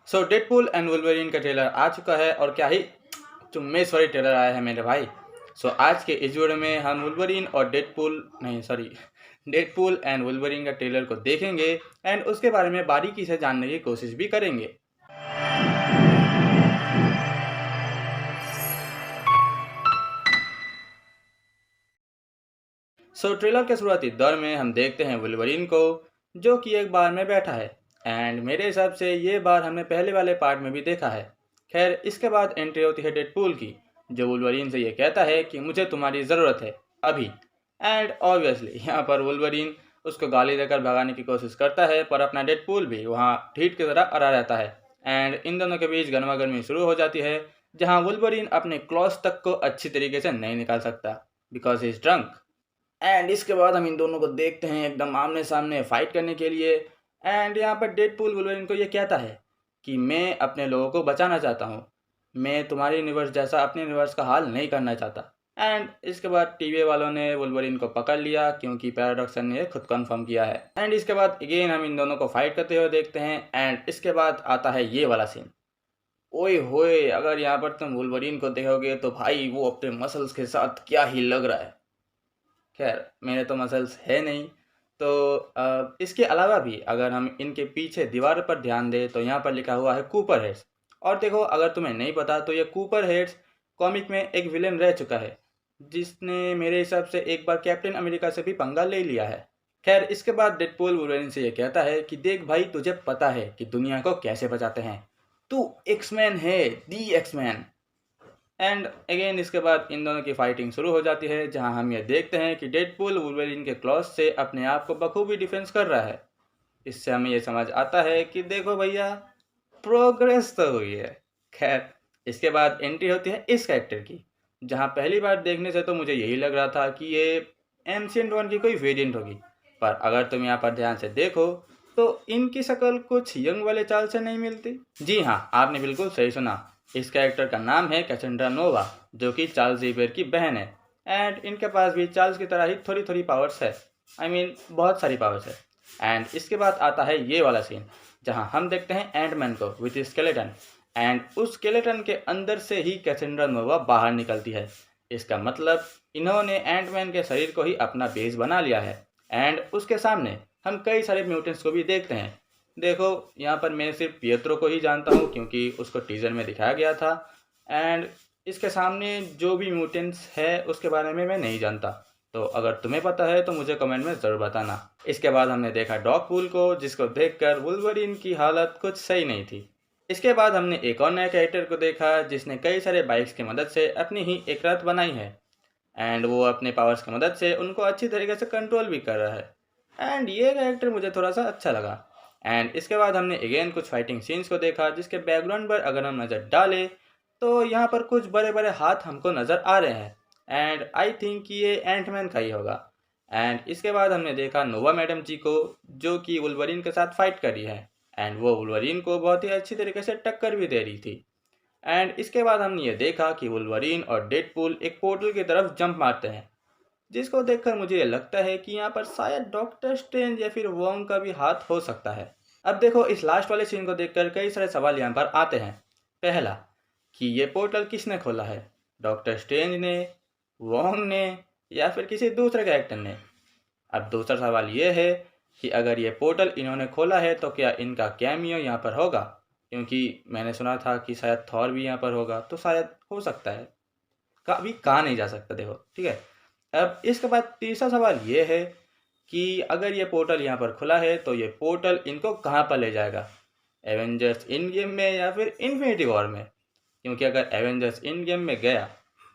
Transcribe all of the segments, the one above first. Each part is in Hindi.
सो डेडपूल एंड वुल्वरीन का ट्रेलर आ चुका है और क्या ही चुम्मेश्वरी ट्रेलर आया है मेरे भाई। सो आज के इस वीडियो में हम वुल्वरीन और डेडपूल एंड वुल्वरीन का ट्रेलर को देखेंगे एंड उसके बारे में बारीकी से जानने की कोशिश भी करेंगे। सो ट्रेलर के शुरुआती दौर में हम देखते हैं वुल्वरीन को, जो कि एक बार में बैठा है एंड मेरे हिसाब से ये बार हमने पहले वाले पार्ट में भी देखा है। खैर, इसके बाद एंट्री होती है डेडपूल की, जो वुल्वरीन से ये कहता है कि मुझे तुम्हारी ज़रूरत है अभी। एंड ऑब्वियसली यहाँ पर वुल्वरीन उसको गाली देकर भगाने की कोशिश करता है, पर अपना डेडपूल भी वहाँ ठीठ की तरह अड़ा रहता है एंड इन दोनों के बीच गर्मा गर्मी शुरू हो जाती है, जहाँ वुल्वरीन अपने क्लॉज तक को अच्छी तरीके से नहीं निकाल सकता because he is drunk. And इसके बाद हम इन दोनों को देखते हैं एकदम आमने सामने फाइट करने के लिए। एंड यहाँ पर डेडपूल वुल्वरीन को ये कहता है कि मैं अपने लोगों को बचाना चाहता हूँ, मैं तुम्हारे यूनिवर्स जैसा अपने यूनिवर्स का हाल नहीं करना चाहता। एंड इसके बाद टीवी वालों ने वुल्वरीन को पकड़ लिया क्योंकि पैराडॉक्स ने खुद कंफर्म किया है। एंड इसके बाद अगेन हम इन दोनों को फाइट करते हुए देखते हैं एंड इसके बाद आता है ये वाला सीन। ओए होए, अगर यहाँ पर तुम वुल्वरीन को देखोगे तो भाई वो अपने मसल्स के साथ क्या ही लग रहा है। खैर, मेरे तो मसल्स है नहीं, तो इसके अलावा भी अगर हम इनके पीछे दीवार पर ध्यान दें तो यहाँ पर लिखा हुआ है कूपर हेड्स। और देखो, अगर तुम्हें नहीं पता तो ये कूपर हेड्स कॉमिक में एक विलेन रह चुका है, जिसने मेरे हिसाब से एक बार कैप्टन अमेरिका से भी पंगा ले लिया है। खैर, इसके बाद डेडपूल वुल्वरीन से ये कहता है कि देख भाई, तुझे पता है कि दुनिया को कैसे बचाते हैं, तू एक्समैन है, दी एक्समैन। एंड अगेन इसके बाद इन दोनों की फाइटिंग शुरू हो जाती है, जहां हम ये देखते हैं कि डेडपूल वुल्वरीन के क्लॉज से अपने आप को बखूबी डिफेंस कर रहा है। इससे हमें ये समझ आता है कि देखो भैया, प्रोग्रेस तो हुई है। खैर, इसके बाद एंट्री होती है इस कैरेक्टर की, जहां पहली बार देखने से तो मुझे यही लग रहा था कि ये एंशिएंट वन की कोई वेरिएंट होगी, पर अगर तुम यहाँ पर ध्यान से देखो तो इनकी शक्ल कुछ यंग वाले चाल से नहीं मिलती। जी हाँ, आपने बिल्कुल सही सुना, इस कैरेक्टर का नाम है कैसेंड्रा नोवा, जो कि चार्ल्स ज़ेवियर की बहन है। एंड इनके पास भी चार्ल्स की तरह ही थोड़ी थोड़ी पावर्स है, बहुत सारी पावर्स है। एंड इसके बाद आता है ये वाला सीन, जहां हम देखते हैं एंटमैन को विथ स्केलेटन, एंड उस स्केलेटन के अंदर से ही कैसेंड्रा नोवा बाहर निकलती है। इसका मतलब इन्होंने एंटमैन के शरीर को ही अपना बेस बना लिया है। एंड उसके सामने हम कई सारे म्यूटेंट्स को भी देखते हैं। देखो, यहाँ पर मैं सिर्फ पिएत्रो को ही जानता हूँ क्योंकि उसको टीजर में दिखाया गया था, एंड इसके सामने जो भी म्यूटेंट्स है उसके बारे में मैं नहीं जानता। तो अगर तुम्हें पता है तो मुझे कमेंट में ज़रूर बताना। इसके बाद हमने देखा डॉगपूल को, जिसको देखकर वुल्वरीन की हालत कुछ सही नहीं थी। इसके बाद हमने एक और नए कैरेक्टर को देखा, जिसने कई सारे बाइक्स की मदद से अपनी ही एक रथ बनाई है एंड वो अपने पावर्स की मदद से उनको अच्छी तरीके से कंट्रोल भी कर रहा है। एंड ये कैरेक्टर मुझे थोड़ा सा अच्छा लगा। एंड इसके बाद हमने अगेन कुछ फाइटिंग सीन्स को देखा, जिसके बैकग्राउंड पर अगर हम नज़र डालें तो यहाँ पर कुछ बड़े बड़े हाथ हमको नज़र आ रहे हैं, एंड आई थिंक कि ये एंटमैन का ही होगा। एंड इसके बाद हमने देखा नोवा मैडम जी को, जो कि वुल्वरीन के साथ फाइट कर रही है एंड वो वुल्वरीन को बहुत ही अच्छी तरीके से टक्कर भी दे रही थी। एंड इसके बाद हमने ये देखा कि वुल्वरीन और डेडपूल एक पोर्टल की तरफ जंप मारते हैं, जिसको देखकर मुझे ये लगता है कि यहाँ पर शायद डॉक्टर स्ट्रेंज या फिर वोंग का भी हाथ हो सकता है। अब देखो, इस लास्ट वाले सीन को देखकर कई सारे सवाल यहाँ पर आते हैं। पहला, कि ये पोर्टल किसने खोला है, डॉक्टर स्ट्रेंज ने, वोंग ने, या फिर किसी दूसरे कैरेक्टर ने। अब दूसरा सवाल ये है कि अगर ये पोर्टल इन्होंने खोला है तो क्या इनका कैमियो यहाँ पर होगा, क्योंकि मैंने सुना था कि शायद थॉर भी यहाँ पर होगा, तो शायद हो सकता है। कभी कहा नहीं जा सकता, देखो ठीक है। अब इसके बाद तीसरा सवाल ये है कि अगर ये पोर्टल यहाँ पर खुला है तो ये पोर्टल इनको कहाँ पर ले जाएगा, एवेंजर्स इन गेम में या फिर इन्फिनिटी वॉर में। क्योंकि अगर एवेंजर्स इन गेम में गया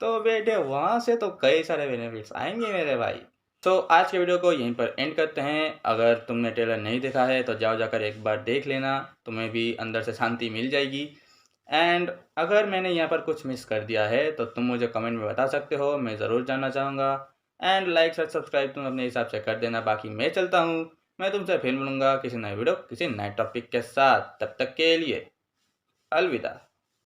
तो बेटे वहाँ से तो कई सारे बेनिफिट्स आएंगे मेरे भाई। तो आज के वीडियो को यहीं पर एंड करते हैं। अगर तुमने ट्रेलर नहीं देखा है तो जाकर एक बार देख लेना, तुम्हें भी अंदर से शांति मिल जाएगी। एंड अगर मैंने यहाँ पर कुछ मिस कर दिया है तो तुम मुझे कमेंट में बता सकते हो, मैं ज़रूर जानना चाहूँगा। एंड लाइक और सब्सक्राइब तुम अपने हिसाब से कर देना। बाकी मैं चलता हूँ, मैं तुमसे फिर मिलूँगा किसी नए वीडियो किसी नए टॉपिक के साथ। तब तक के लिए अलविदा।